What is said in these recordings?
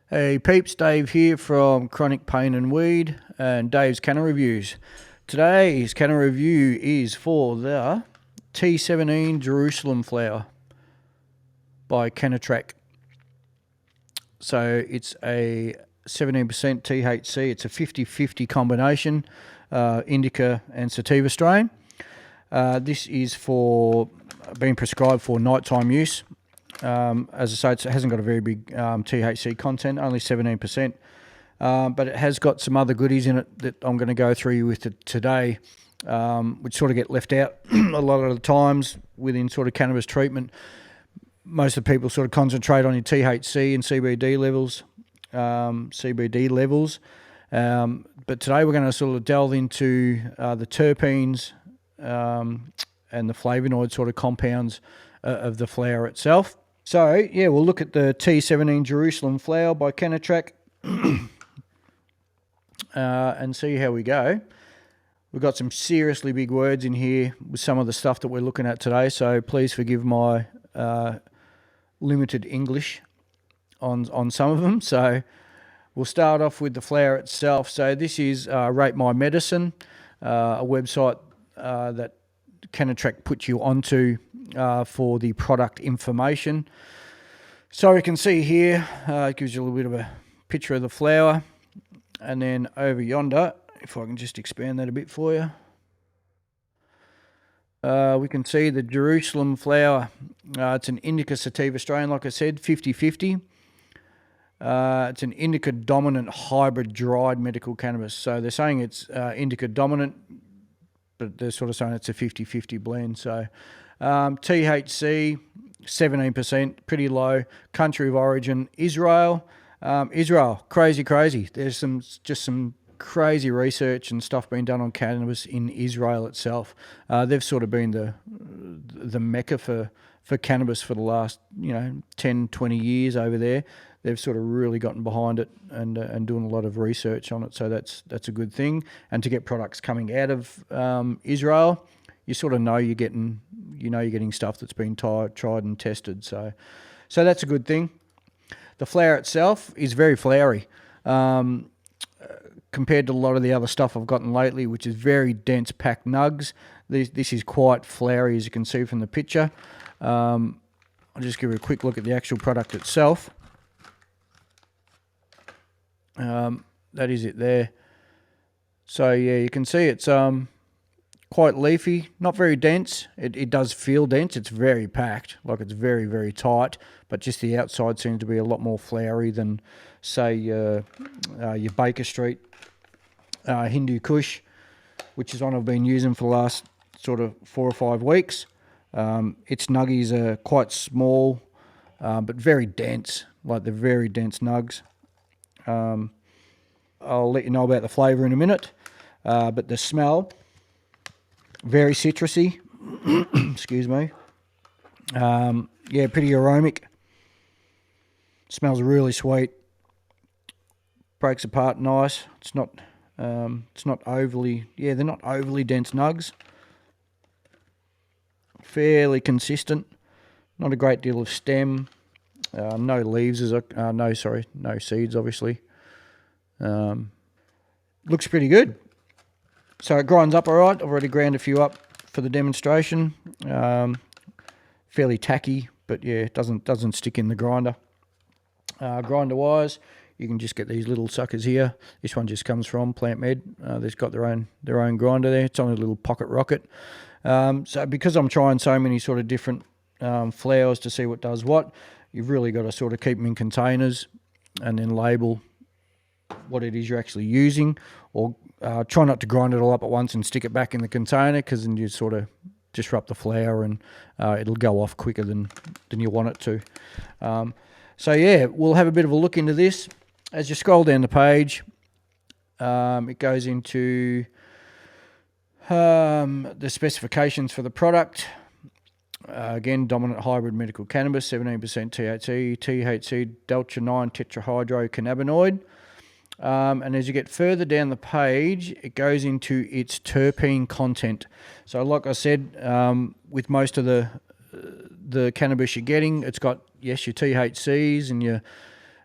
Hey peeps, Dave here from Chronic Pain and Weed and Dave's Canna Reviews. Today's Canna Review is for the T17 Jerusalem Flower by Cannatrek. So it's a 17% THC, it's a 50-50 combination, indica and sativa strain. This is for being prescribed for nighttime use. As I say, it hasn't got a very big THC content, only 17%, but it has got some other goodies in it that I'm going to go through with it today, which sort of get left out a lot of the times within sort of cannabis treatment. Most of the people sort of concentrate on your THC and CBD levels, but today we're going to sort of delve into the terpenes and the flavonoid sort of compounds of the flower itself. So, yeah, we'll look at the T17 Jerusalem Flower by Cannatrek and see how we go. We've got some seriously big words in here with some of the stuff that we're looking at today, so please forgive my limited English on some of them. So we'll start off with the flower itself. So this is Rate My Medicine, a website that Cannatrek puts you onto for the product information. So you can see here, it gives you a little bit of a picture of the flower, and then over yonder, if I can just expand that a bit for you, we can see the Jerusalem Flower. It's an indica sativa strain, like I said, 50-50. It's an indica dominant hybrid dried medical cannabis. So they're saying it's indica dominant, but they're sort of saying it's a 50-50 blend. So THC, 17%, pretty low. Country of origin, Israel. Israel, crazy. There's some crazy research and stuff being done on cannabis in Israel itself. They've sort of been the mecca for cannabis for the last 10, 20 years over there. They've sort of really gotten behind it and doing a lot of research on it, so that's a good thing. And to get products coming out of Israel, you sort of know you're getting stuff that's been tried and tested. So that's a good thing. The flower itself is very flowery compared to a lot of the other stuff I've gotten lately, which is very dense packed nugs. This is quite flowery, as you can see from the picture. I'll just give you a quick look at the actual product itself. That is it there. So yeah, you can see it's quite leafy, not very dense. It does feel dense. It's very packed, like it's very, very tight, but just the outside seems to be a lot more flowery than, say, your Baker Street Hindu Kush, which is one I've been using for the last sort of 4 or 5 weeks. Its nuggies are quite small, but very dense, like they're very dense nugs. I'll let you know about the flavour in a minute, but the smell, very citrusy. Excuse me. Yeah, pretty aromatic. Smells really sweet. Breaks apart nice. It's not overly. Yeah, they're not overly dense nugs. Fairly consistent. Not a great deal of stem. No leaves, no seeds, obviously. Looks pretty good. So it grinds up all right. I've already ground a few up for the demonstration. Fairly tacky, but yeah, it doesn't stick in the grinder. Grinder-wise, you can just get these little suckers here. This one just comes from Plant Med. They've got their own grinder there. It's on a little pocket rocket. So because I'm trying so many sort of different flowers to see what does what, you've really got to sort of keep them in containers and then label what it is you're actually using, or try not to grind it all up at once and stick it back in the container, because then you sort of disrupt the flower and it'll go off quicker than you want it to. So yeah, we'll have a bit of a look into this. As you scroll down the page, it goes into the specifications for the product. Again, dominant hybrid medical cannabis, 17% THC, delta 9 tetrahydrocannabinoid. And as you get further down the page, it goes into its terpene content. So like I said, with most of the cannabis you're getting, it's got, yes, your THCs and your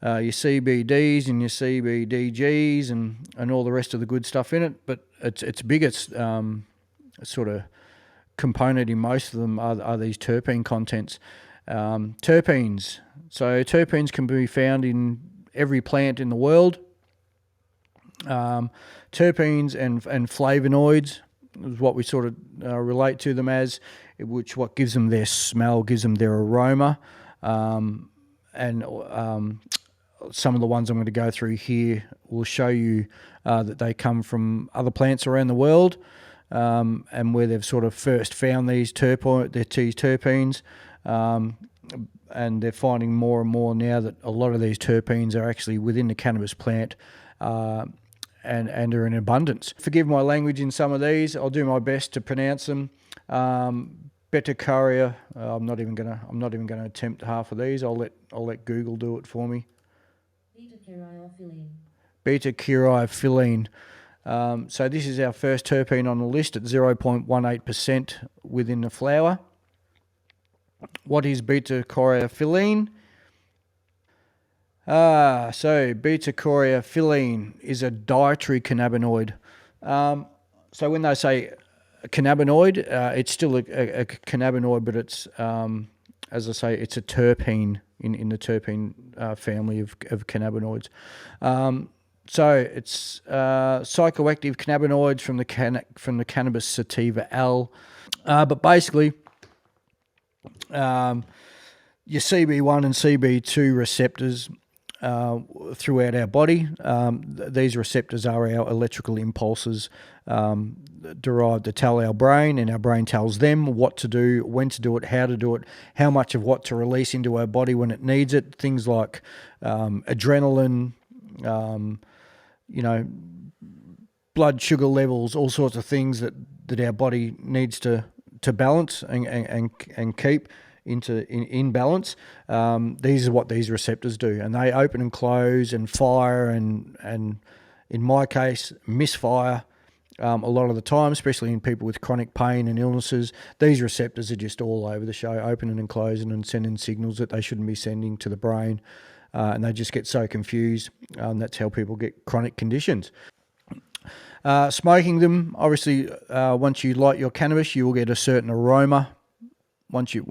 your CBDs and your CBDGs and all the rest of the good stuff in it. But its biggest sort of component in most of them are these terpene contents. Terpenes. So terpenes can be found in every plant in the world. Terpenes and flavonoids is what we sort of relate to them as, which what gives them their smell, gives them their aroma. And some of the ones I'm going to go through here will show you that they come from other plants around the world, and where they've sort of first found these terpenes. And they're finding more and more now that a lot of these terpenes are actually within the cannabis plant, and are in abundance. Forgive my language in some of these. I'll do my best to pronounce them. Betacoria. I'm not even gonna attempt half of these. I'll let Google do it for me. Beta-caryophyllene. So this is our first terpene on the list at 0.18% within the flower. What is beta-caryophyllene? So beta-caryophyllene is a dietary cannabinoid. So when they say a cannabinoid, it's still a cannabinoid, but it's, as I say, it's a terpene in the terpene family of cannabinoids. So it's psychoactive cannabinoids from the cannabis sativa L. But basically, your CB1 and CB2 receptors throughout our body. These receptors are our electrical impulses derived to tell our brain, and our brain tells them what to do, when to do it, how to do it, how much of what to release into our body when it needs it. Things like adrenaline, blood sugar levels, all sorts of things that our body needs to balance and keep in balance. These are what these receptors do, and they open and close and fire and in my case misfire a lot of the time, especially in people with chronic pain and illnesses. These receptors are just all over the show, opening and closing and sending signals that they shouldn't be sending to the brain, and they just get so confused. That's how people get chronic conditions. Smoking them, obviously, once you light your cannabis, you will get a certain aroma. Once you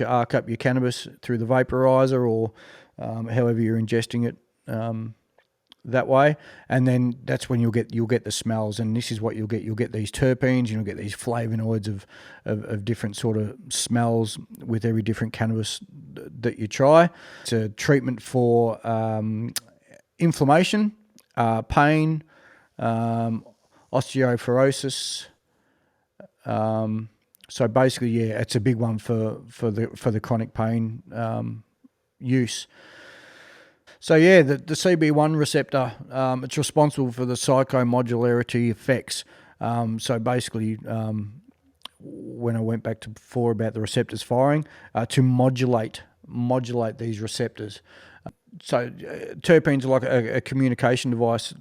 arc up your cannabis through the vaporizer or however you're ingesting it that way, and then that's when you'll get the smells, and this is what you'll get. You'll get these terpenes, you'll get these flavonoids of different sort of smells with every different cannabis that you try. It's a treatment for inflammation, pain, osteoporosis. So basically, yeah, it's a big one for the chronic pain use. So yeah, the CB1 receptor, it's responsible for the psychomodularity effects. So basically, when I went back to before about the receptors firing, to modulate these receptors. So terpenes are like a communication device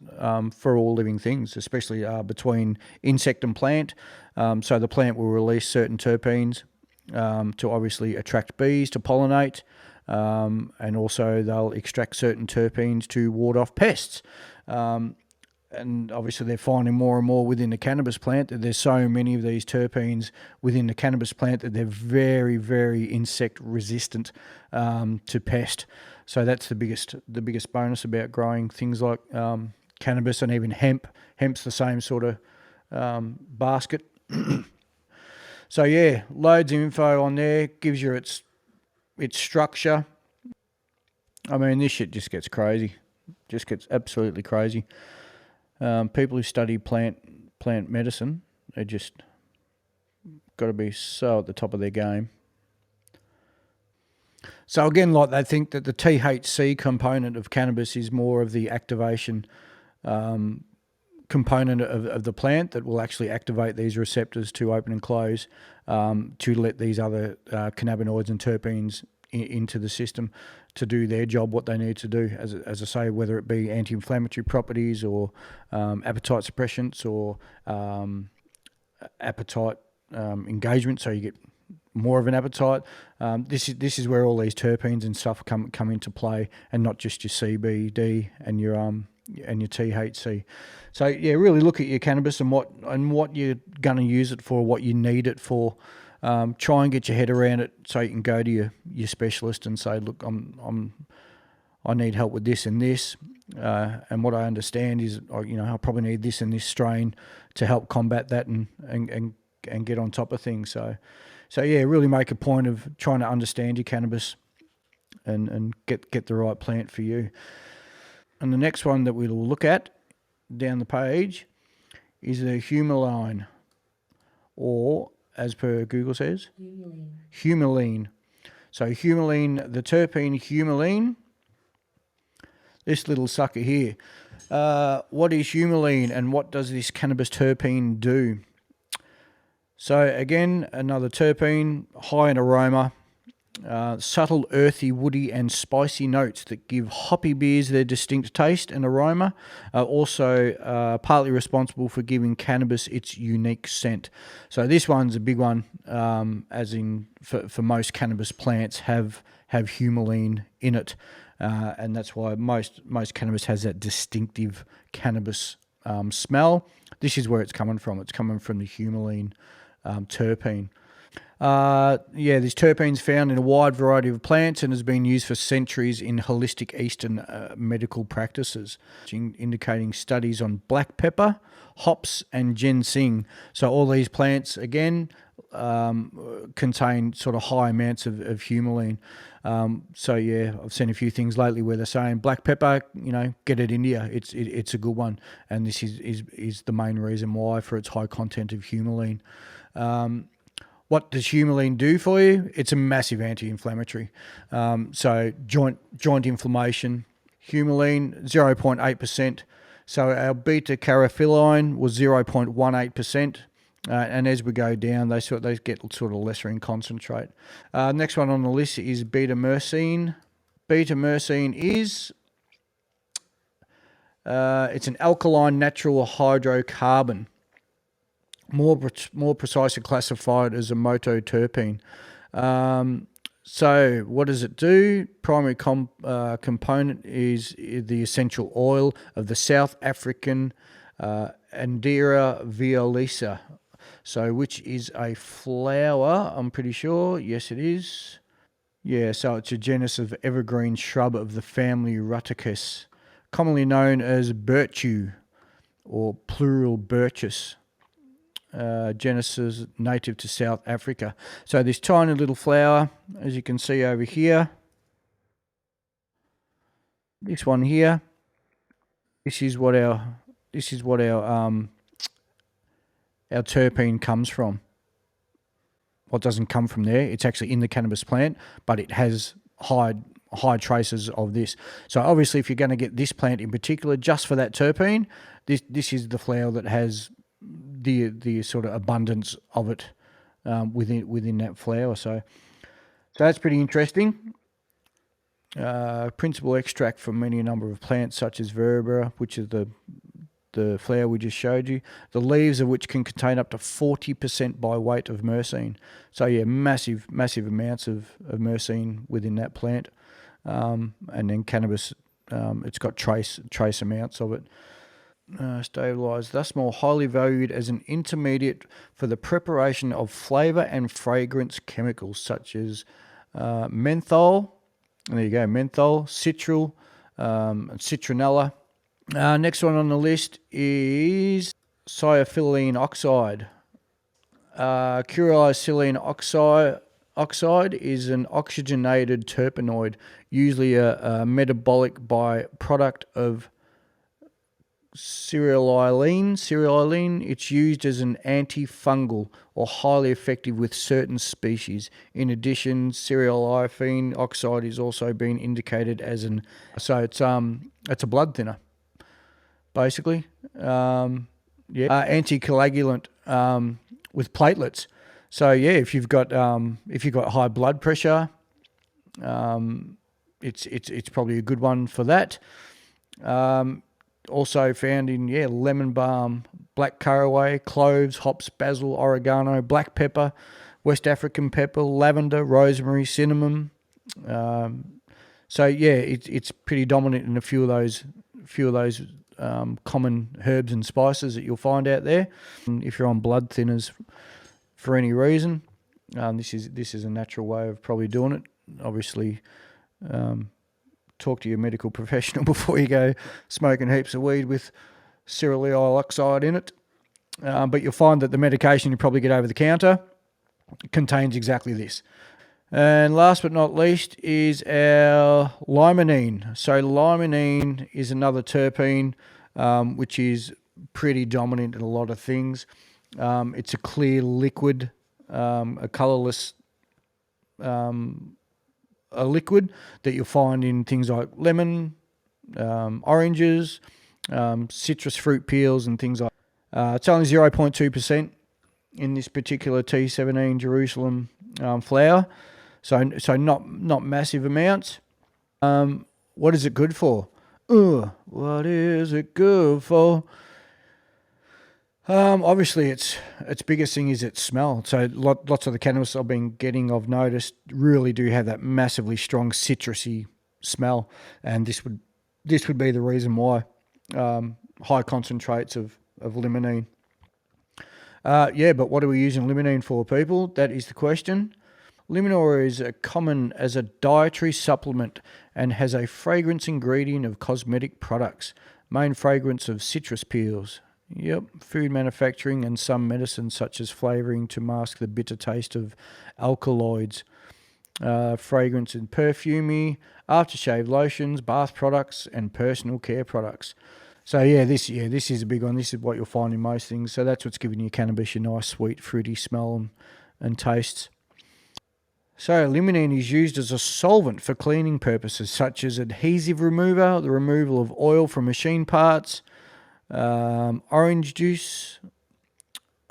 for all living things, especially between insect and plant. So the plant will release certain terpenes to obviously attract bees to pollinate, and also they'll extract certain terpenes to ward off pests. And obviously they're finding more and more within the cannabis plant that there's so many of these terpenes within the cannabis plant that they're very, very insect resistant to pest. So that's the biggest bonus about growing things like cannabis and even hemp. Hemp's the same sort of basket. So yeah, loads of info on there, gives you its structure. I mean, this shit just gets crazy, just gets absolutely crazy. People who study plant medicine, they just got to be so at the top of their game. So again, like they think that the THC component of cannabis is more of the activation component of the plant that will actually activate these receptors to open and close, to let these other cannabinoids and terpenes into the system to do their job, what they need to do, as I say, whether it be anti-inflammatory properties or appetite suppressants or appetite engagement, so you get more of an appetite. This is where all these terpenes and stuff come into play, and not just your CBD and your THC. So yeah, really look at your cannabis and what you're going to use it for, what you need it for. Try and get your head around it so you can go to your specialist and say, look, I need help with this and this, and what I understand is, I probably need this and this strain to help combat that and get on top of things. So yeah, really make a point of trying to understand your cannabis and get the right plant for you. And the next one that we'll look at down the page is the Humulin, or as per Google says, Humulin. So Humulin, the terpene Humulin, this little sucker here. What is Humulin and what does this cannabis terpene do? So again, another terpene, high in aroma, subtle, earthy, woody and spicy notes that give hoppy beers their distinct taste and aroma, are also partly responsible for giving cannabis its unique scent. So this one's a big one, as in for most cannabis plants have humulin in it, and that's why most cannabis has that distinctive cannabis smell. This is where it's coming from. It's coming from the humulin terpene. This terpene's found in a wide variety of plants and has been used for centuries in holistic Eastern medical practices, indicating studies on black pepper, hops, and ginseng. So all these plants, again, contain sort of high amounts of humulin. I've seen a few things lately where they're saying black pepper, get it into you. It's a good one, and this is the main reason why, for its high content of humulin. What does humulin do for you? It's a massive anti-inflammatory. So joint inflammation, humulin 0.8%. So our beta-caryophyllene was 0.18%. And as we go down, they get sort of lesser in concentrate. Next one on the list is BetaMercine. BetaMercine is it's an alkaline natural hydrocarbon, more precisely classified as a mototerpene. So what does it do? Primary component is the essential oil of the South African Andera violacea, so which is a flower, I'm pretty sure. Yes, it is. Yeah, so it's a genus of evergreen shrub of the family Ruticus, commonly known as birchu or plural birchus. Genus native to South Africa. So this tiny little flower, as you can see over here, this one here, this is what our terpene comes from. What doesn't come from there, it's actually in the cannabis plant, but it has high traces of this. So obviously, if you're going to get this plant in particular just for that terpene, this is the flower that has the sort of abundance of it within that flower. So that's pretty interesting. Principal extract from many a number of plants such as verbera, which is the flower we just showed you, the leaves of which can contain up to 40% by weight of myrcene. So yeah, massive amounts of myrcene within that plant. And then cannabis, it's got trace amounts of it. Stabilized, thus more highly valued as an intermediate for the preparation of flavor and fragrance chemicals such as menthol, and there you go, menthol, citral, and citronella. Next one on the list is Cycline Oxide. Cycline oxide is an oxygenated terpenoid, usually a metabolic byproduct of cerealine. It's used as an antifungal or highly effective with certain species. In addition, cerealine oxide is also being indicated as it's a blood thinner, basically. Anticoagulant with platelets. So yeah, if you've got high blood pressure, it's probably a good one for that. Also found in lemon balm, black caraway, cloves, hops, basil, oregano, black pepper, West African pepper, lavender, rosemary, cinnamon. So yeah, it's pretty dominant in a few of those common herbs and spices that you'll find out there. If you're on blood thinners for any reason, this is a natural way of probably doing it. Obviously, talk to your medical professional before you go smoking heaps of weed with Cycline Oxide in it. But you'll find that the medication you probably get over the counter contains exactly this. And last but not least is our limonene. So limonene is another terpene, which is pretty dominant in a lot of things. It's a clear liquid, a colourless a liquid that you'll find in things like lemon, oranges, citrus fruit peels and things like it's only 0.2% in this particular T17 Jerusalem flower. So not massive amounts. What is it good for? What is it good for? Obviously, its biggest thing is its smell. So lots of the cannabis I've been getting, I've noticed, really do have that massively strong citrusy smell, and this would be the reason why. High concentrates of limonene. But what are we using limonene for, people? That is the question. Limonene is common as a dietary supplement and has a fragrance ingredient of cosmetic products. Main fragrance of citrus peels. Yep, food manufacturing and some medicines such as flavouring to mask the bitter taste of alkaloids. Fragrance in perfumey, aftershave lotions, bath products and personal care products. So this is a big one. This is what you'll find in most things. So that's what's giving you cannabis, your nice sweet fruity smell and tastes. So limonene is used as a solvent for cleaning purposes such as adhesive remover, the removal of oil from machine parts, orange juice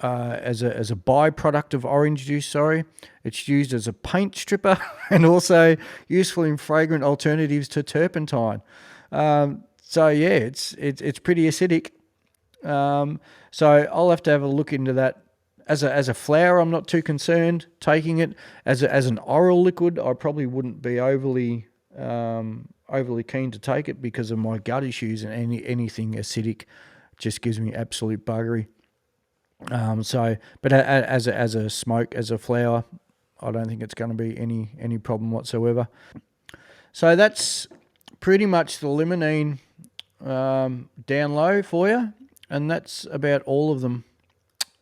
as a byproduct of orange juice. Sorry, it's used as a paint stripper and also useful in fragrant alternatives to turpentine. It's pretty acidic. So I'll have to have a look into that. As a flower, I'm not too concerned taking it. As an oral liquid, I probably wouldn't be overly keen to take it because of my gut issues, and anything acidic just gives me absolute buggery. But as a smoke, as a flower, I don't think it's going to be any problem whatsoever. So that's pretty much the limonene down low for you, and that's about all of them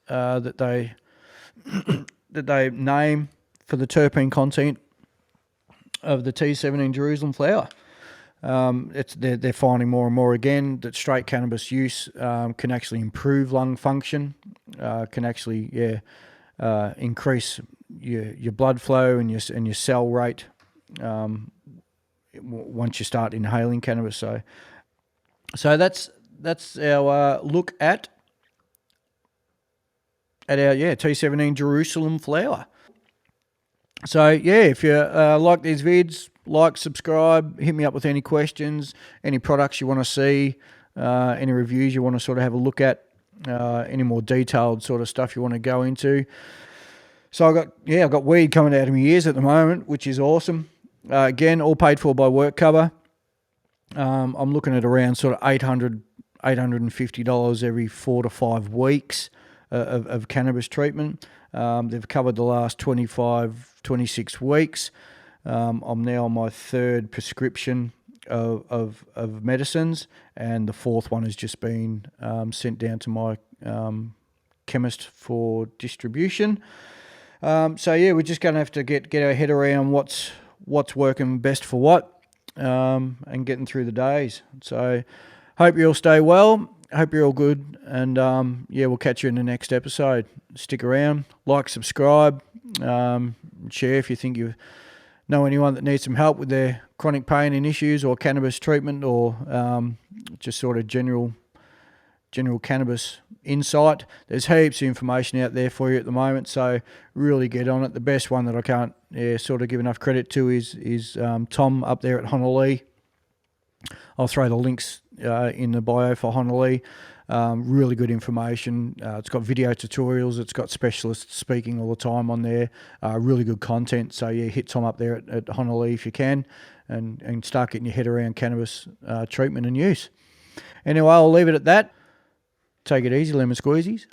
that they name for the terpene content of the T17 Jerusalem flower. They're finding more and more again that straight cannabis use can actually improve lung function, can actually increase your blood flow and your cell rate once you start inhaling cannabis. So that's our look at our T17 Jerusalem flower. So if you like these vids, like, subscribe, hit me up with any questions, any products you want to see, any reviews you want to sort of have a look at, any more detailed sort of stuff you want to go into. So I've got weed coming out of my ears at the moment, which is awesome. Again, all paid for by work cover. I'm looking at around sort of $850 every 4 to 5 weeks of cannabis treatment. They've covered the last 26 weeks. I'm now on my third prescription of medicines, and the fourth one has just been sent down to my chemist for distribution. We're just going to have to get our head around what's working best for what, and getting through the days. So hope you all stay well. Hope you're all good, and we'll catch you in the next episode. Stick around, like, subscribe, share if you think you know anyone that needs some help with their chronic pain and issues, or cannabis treatment, or just sort of general cannabis insight. There's heaps of information out there for you at the moment, so really get on it. The best one that I can't sort of give enough credit to is Tom up there at Honolulu. I'll throw the links in the bio for Honolulu. Really good information. It's got video tutorials. It's got specialists speaking all the time on there. Really good content. So yeah, hit Tom up there at Honolulu if you can, and start getting your head around cannabis treatment and use. Anyway, I'll leave it at that. Take it easy, lemon squeezies.